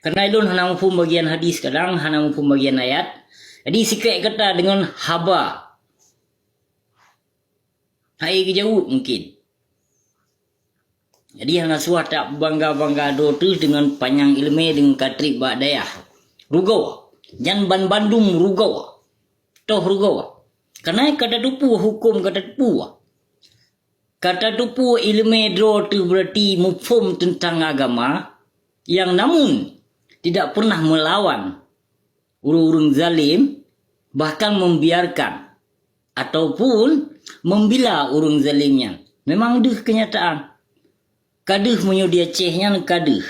Karena ilun hana mufum bagian hadis kadang, hana mufum bagian ayat. Jadi sikret kata dengan haba. Hai kejauh mungkin. Jadi hana suah tak bangga-bangga do tu dengan panjang ilmu dengan katrik bak dayah. Rugau. Jan ban Bandung rugau. Toh rugau. Karena kata tupu hukum kata tupu. Kata tupu ilmu do tu berarti mufum tentang agama yang namun tidak pernah melawan urung-urung zalim, bahkan membiarkan ataupun membela urung zalimnya. Memang deh kenyataan. Kaduh menyodia cehnya kaduh.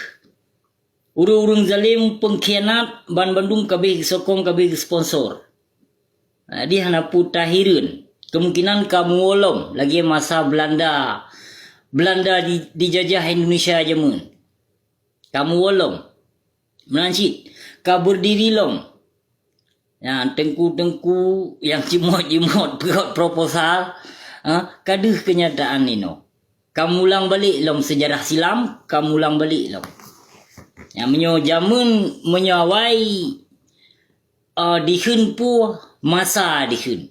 Urung-urung zalim pengkhianat ban Bandung kabeh sokong kabeh sponsor. Dia hana putahirun. Kemungkinan kamu wolom lagi masa Belanda dijajah Indonesia jamun. Kamu wolom. Menancit, kabur diri long. Ya, tengku-tengku yang cimot-cimot buat proposal. Kaduh kenyataan ni no. Kamu ulang balik long sejarah silam, kamu ulang balik long. Ya, menyo jamun menyawai dihun pu masa dihun.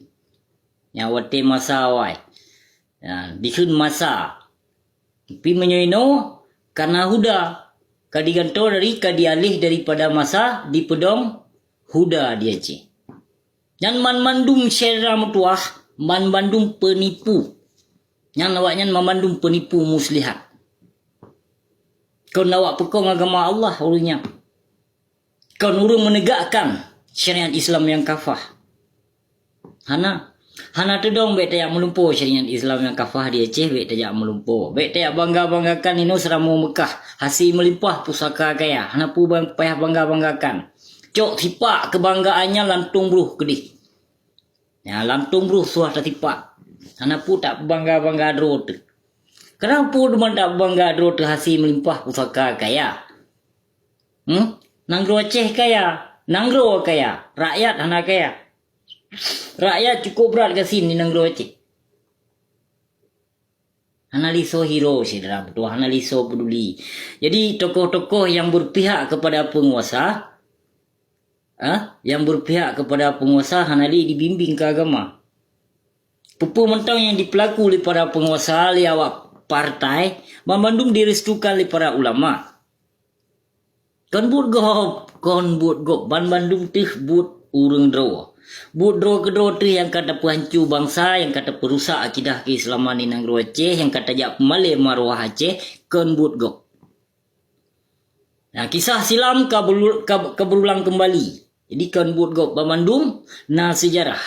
Ya, wate masa wai. Ya, dihun masa. Tapi menyo ino karena huda. Kadiganto dari kadialih daripada masa di pedong huda dia ce. Yang man mandung syera mutuah, man bandung penipu. Yang nawaknya man mandung penipu muslihat. Kau nawak pekong agama Allah urunya. Kau urung menegakkan syariat Islam yang kafah. Hana tedong bet tayak melumpuh syariat Islam yang kafah dia ceh bet tayak melumpuh. Bet tayak bangga-banggakan ino seramu Mekah. Hasil melimpah pusaka kaya. Hana pu payah bangga-banggakan. Cok tipak kebanggaannya lantung bruh kedih. Ya, lantung bruh suah tipak. Hana pu tak bangga-bangga drot. Kenapa deman tak bangga drot hasil melimpah pusaka kaya? Nanggro ceh kaya. Nanggro kaya. Rakyat hana kaya. Rakyat cukup berat ke sini nanggro ceh. Analiso hero sih dalam tu, analiso peduli. Jadi tokoh-tokoh yang berpihak kepada penguasa, yang berpihak kepada penguasa hanali dibimbing ke agama. Pupu mentang yang dipelaku oleh para penguasa, oleh awak partai, Bandung direstukan oleh para ulama. Kon buat gop, Ban Bandung tih buat urung draw. Buat draw kedua tu yang kata pehancu bangsa, yang kata perusak akidah keislaman ni nang Aceh, yang kata jak pemalih maruah Aceh, kon buat gop. Nah, kisah silam berulang kembali. Jadi kon buat gop Bandung na sejarah.